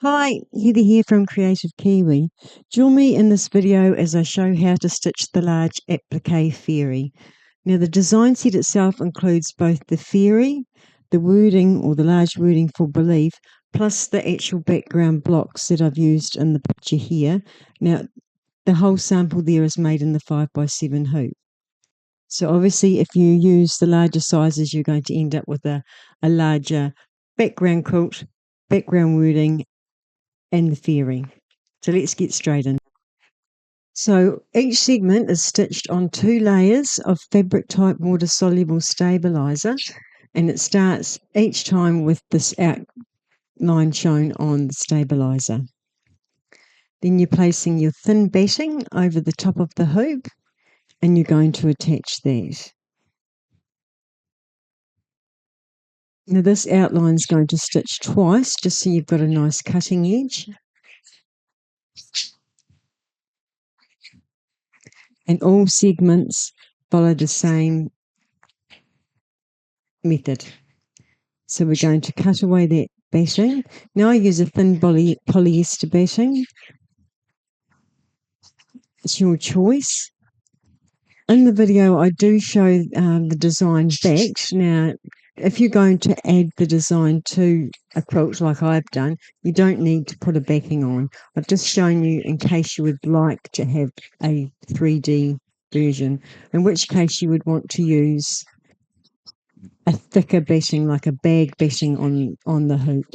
Hi, Heather here from Creative Kiwi. Join me in this video as I show how to stitch the Large Applique Fairy. Now the design set itself includes both the fairy, the wording or the large wording for believe, plus the actual background blocks that I've used in the picture here. Now the whole sample there is made in the 5x7 hoop. So obviously if you use the larger sizes you're going to end up with a larger background quilt, background wording and the fairy. So let's get straight in. So each segment is stitched on 2 layers of fabric type water soluble stabilizer, and it starts each time with this outline shown on the stabilizer. Then you're placing your thin batting over the top of the hoop and you're going to attach that. Now this outline is going to stitch twice just so you've got a nice cutting edge. And all segments follow the same method. So we're going to cut away that batting. Now I use a thin polyester batting. It's your choice. In the video I do show the design backed. Now if you're going to add the design to a quilt like I've done, you don't need to put a backing on. I've just shown you in case you would like to have a 3D version, in which case you would want to use a thicker batting, like a bag batting on the hoop,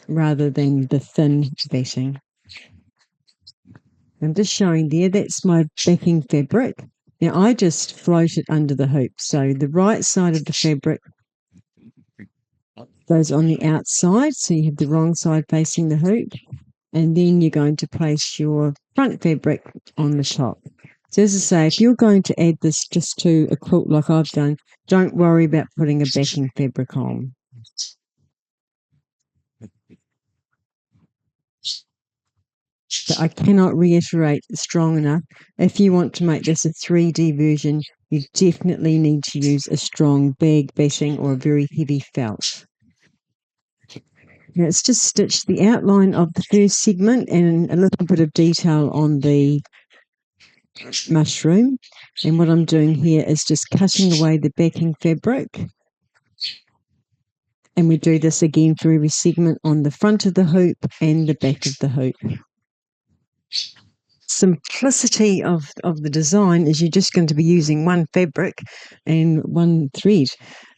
rather than the thin batting. I'm just showing there, that's my backing fabric. Now I just float it under the hoop. So the right side of the fabric goes on the outside, so you have the wrong side facing the hoop, and then you're going to place your front fabric on the top. So as I say, if you're going to add this just to a quilt like I've done, don't worry about putting a backing fabric on. But I cannot reiterate strong enough, if you want to make this a 3D version, you definitely need to use a strong bag batting or a very heavy felt. Now it's just stitched the outline of the first segment and a little bit of detail on the mushroom. And what I'm doing here is just cutting away the backing fabric. And we do this again for every segment on the front of the hoop and the back of the hoop. Simplicity of the design is you're just going to be using one fabric and one thread.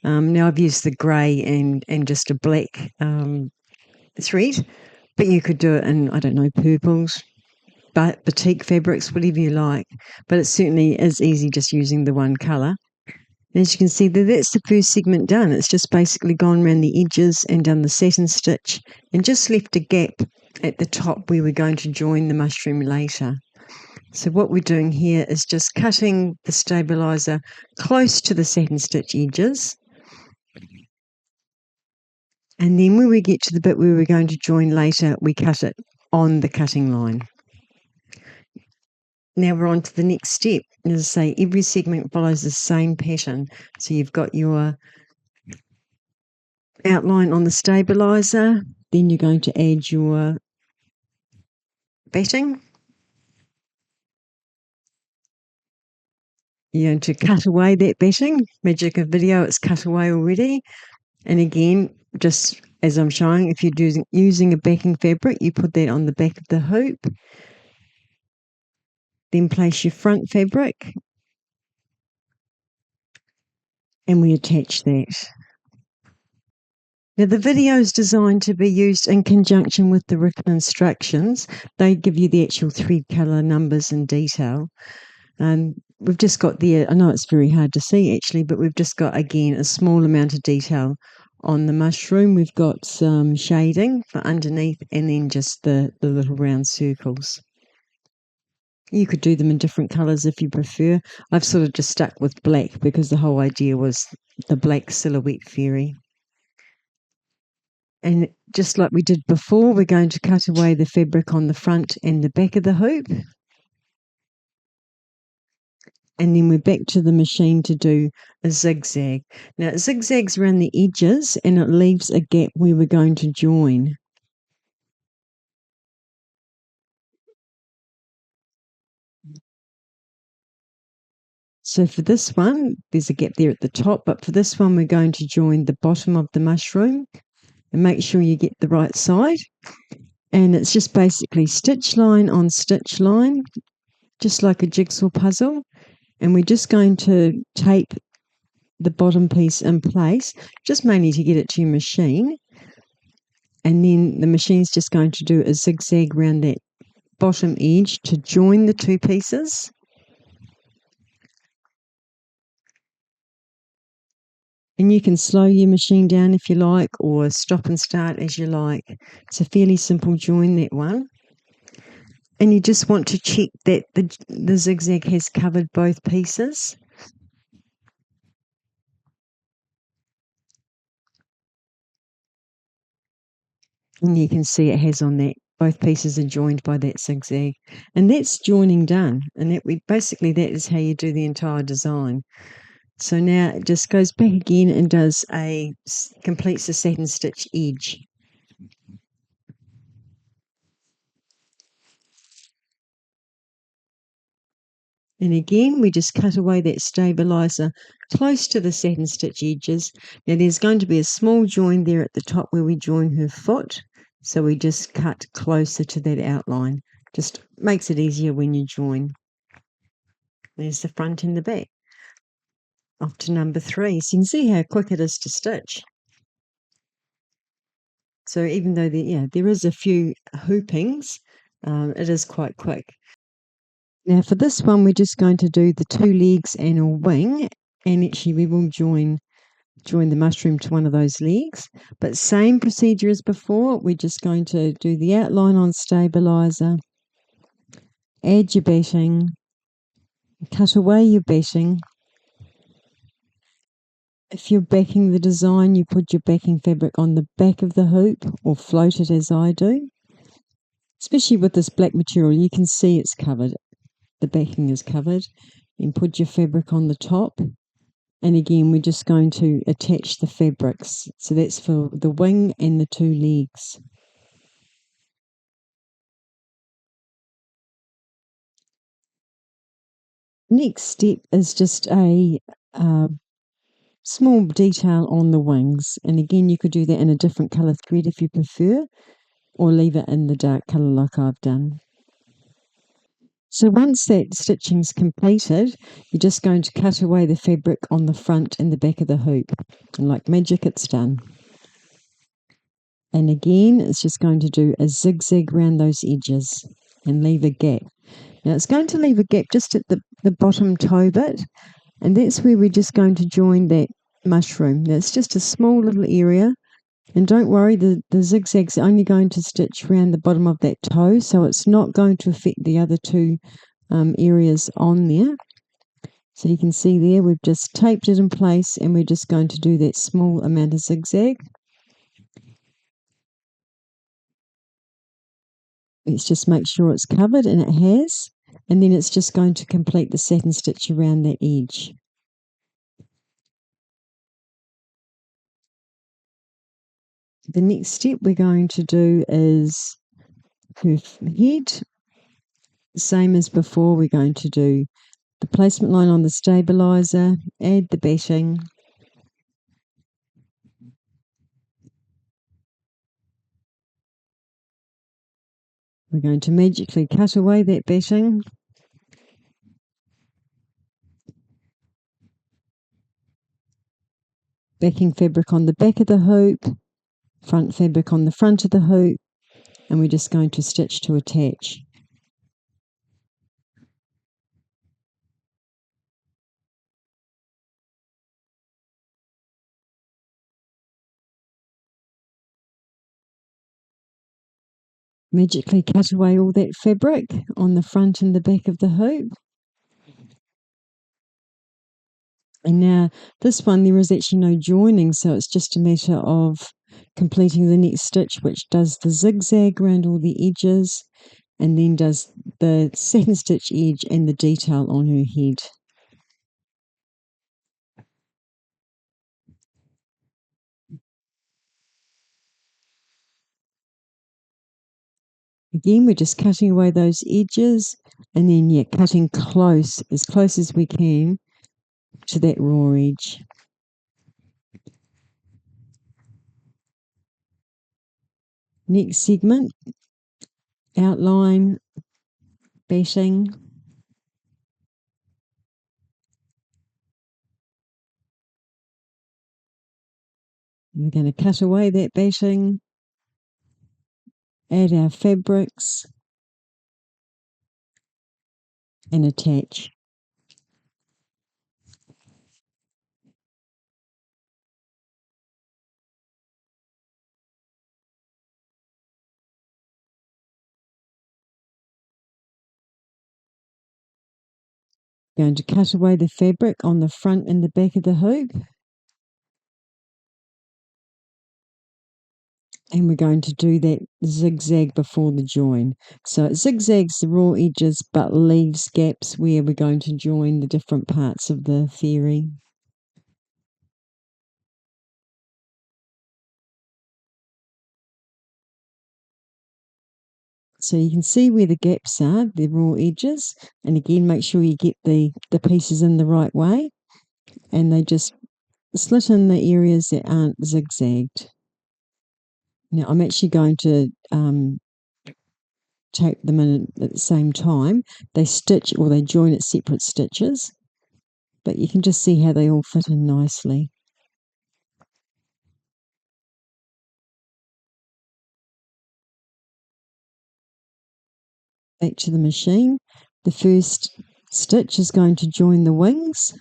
Now I've used the grey and just a black thread, but you could do it in, I don't know, purples, but batik fabrics, whatever you like. But it certainly is easy just using the one colour. As you can see, that's the first segment done. It's just basically gone around the edges and done the satin stitch and just left a gap at the top where we're going to join the mushroom later. So what we're doing here is just cutting the stabilizer close to the satin stitch edges. And then when we get to the bit where we're going to join later, we cut it on the cutting line. Now we're on to the next step. As I say, every segment follows the same pattern. So you've got your outline on the stabilizer, then you're going to add your batting. You're going to cut away that batting. Magic of video, it's cut away already. And again, just as I'm showing, if you're using a backing fabric, you put that on the back of the hoop. Then place your front fabric. And we attach that. Now the video is designed to be used in conjunction with the written instructions. They give you the actual thread colour numbers and detail. We've just got there, I know it's very hard to see actually, but we've just got again a small amount of detail on the mushroom. We've got some shading for underneath and then just the little round circles. You could do them in different colours if you prefer. I've sort of just stuck with black because the whole idea was the black silhouette fairy. And just like we did before, we're going to cut away the fabric on the front and the back of the hoop. And then we're back to the machine to do a zigzag. Now it zigzags around the edges and it leaves a gap where we're going to join. So for this one, there's a gap there at the top, but for this one, we're going to join the bottom of the mushroom and make sure you get the right side. And it's just basically stitch line on stitch line, just like a jigsaw puzzle. And we're just going to tape the bottom piece in place, just mainly to get it to your machine. And then the machine's just going to do a zigzag around that bottom edge to join the two pieces. And you can slow your machine down if you like, or stop and start as you like. It's a fairly simple join, that one. And you just want to check that the zigzag has covered both pieces. And you can see it has on that. Both pieces are joined by that zigzag. And that's joining done. And basically that is how you do the entire design. So now it just goes back again and completes the satin stitch edge. And again, we just cut away that stabilizer close to the satin stitch edges. Now there's going to be a small join there at the top where we join her foot. So we just cut closer to that outline. Just makes it easier when you join. There's the front and the back. Off to number 3. So you can see how quick it is to stitch. So even though there is a few hoopings, it is quite quick. Now for this one, we're just going to do the 2 legs and a wing, and actually we will join the mushroom to one of those legs. But same procedure as before, we're just going to do the outline on stabilizer, add your batting, cut away your batting. If you're backing the design, you put your backing fabric on the back of the hoop or float it as I do. Especially with this black material, you can see it's covered. The backing is covered. And put your fabric on the top. And again, we're just going to attach the fabrics. So that's for the wing and the 2 legs. Next step is just a small detail on the wings. And again, you could do that in a different colour thread if you prefer, or leave it in the dark colour like I've done. So once that stitching's completed, you're just going to cut away the fabric on the front and the back of the hoop. And like magic, it's done. And again, it's just going to do a zigzag around those edges and leave a gap. Now it's going to leave a gap just at the bottom toe bit, and that's where we're just going to join that mushroom. Now it's just a small little area, and don't worry, the zigzag's only going to stitch around the bottom of that toe, so it's not going to affect the other 2 areas on there. So you can see there, we've just taped it in place, and we're just going to do that small amount of zigzag. Let's just make sure it's covered, and it has. And then it's just going to complete the satin stitch around that edge. The next step we're going to do is her head. Same as before, we're going to do the placement line on the stabilizer, add the batting. We're going to magically cut away that batting. Backing fabric on the back of the hoop, front fabric on the front of the hoop, and we're just going to stitch to attach. Magically cut away all that fabric on the front and the back of the hoop. And now this one, there is actually no joining, so it's just a matter of completing the next stitch, which does the zigzag around all the edges and then does the satin stitch edge and the detail on her head. Again, we're just cutting away those edges and then, cutting close as we can to that raw edge. Next segment, outline, batting. We're going to cut away that batting, add our fabrics, and attach. Going to cut away the fabric on the front and the back of the hoop. And we're going to do that zigzag before the join. So it zigzags the raw edges but leaves gaps where we're going to join the different parts of the fairy. So you can see where the gaps are, the raw edges, and again make sure you get the pieces in the right way, and they just slit in the areas that aren't zigzagged. Now I'm actually going to tape them in at the same time. They stitch or they join at separate stitches, but you can just see how they all fit in nicely. Back to the machine. The first stitch is going to join the wings,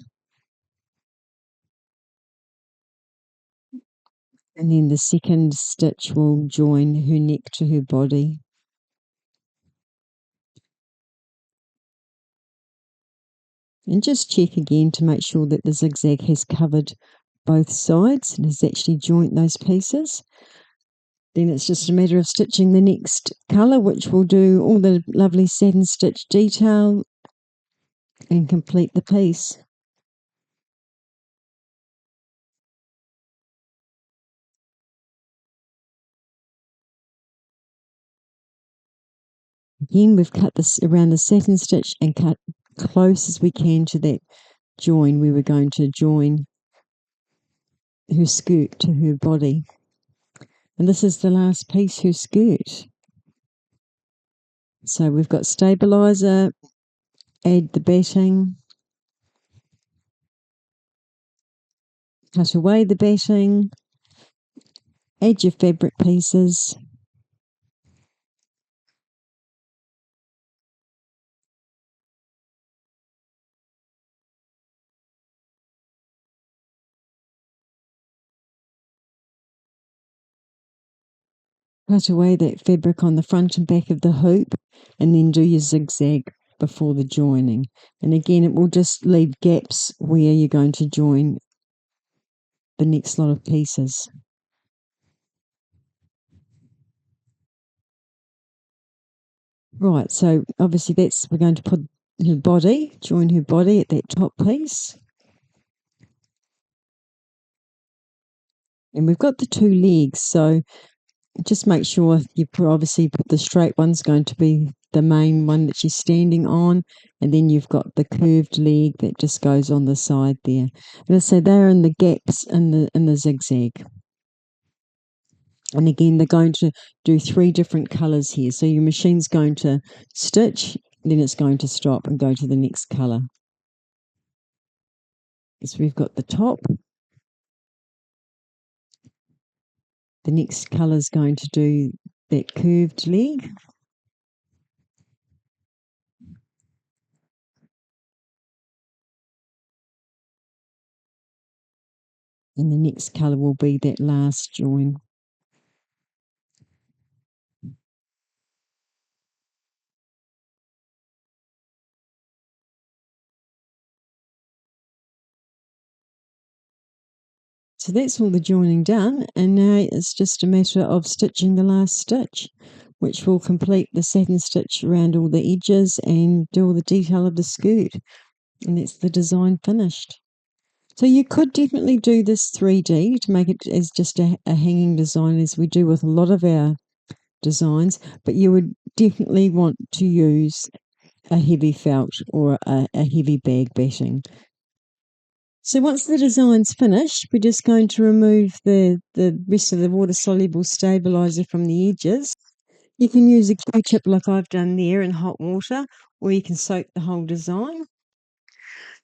and then the second stitch will join her neck to her body. And just check again to make sure that the zigzag has covered both sides and has actually joined those pieces. Then it's just a matter of stitching the next colour, which will do all the lovely satin stitch detail and complete the piece. Again, we've cut this around the satin stitch and cut close as we can to that join where we're going to join her skirt to her body. And this is the last piece, her skirt. So we've got stabilizer, add the batting, cut away the batting, add your fabric pieces, cut away that fabric on the front and back of the hoop, and then do your zigzag before the joining. And again, it will just leave gaps where you're going to join the next lot of pieces. Right, so obviously we're going to put her body, join her body at that top piece. And we've got the two legs, so just make sure you obviously put the straight one's going to be the main one that she's standing on, and then you've got the curved leg that just goes on the side there. And so they're in the gaps in the zigzag. And again, they're going to do 3 different colours here. So your machine's going to stitch, then it's going to stop and go to the next colour. So we've got the top. The next colour is going to do that curved leg. And the next colour will be that last join. So that's all the joining done, and now it's just a matter of stitching the last stitch, which will complete the satin stitch around all the edges and do all the detail of the skirt. And that's the design finished. So you could definitely do this 3D to make it as just a hanging design, as we do with a lot of our designs, but you would definitely want to use a heavy felt or a heavy bag batting. So once the design's finished, we're just going to remove the rest of the water-soluble stabiliser from the edges. You can use a Q-tip like I've done there in hot water, or you can soak the whole design.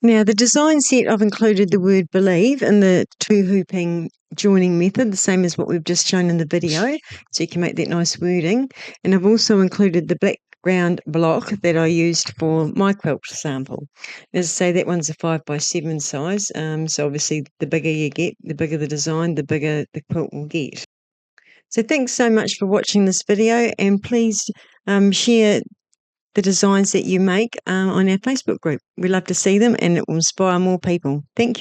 Now, the design set, I've included the word believe in the two-hooping joining method, the same as what we've just shown in the video, so you can make that nice wording. And I've also included the background block that I used for my quilt sample. As I say, that one's a 5x7 size, so obviously the bigger you get, the bigger the design, the bigger the quilt will get. So thanks so much for watching this video, and please share the designs that you make on our Facebook group. We love to see them, and it will inspire more people. Thank you.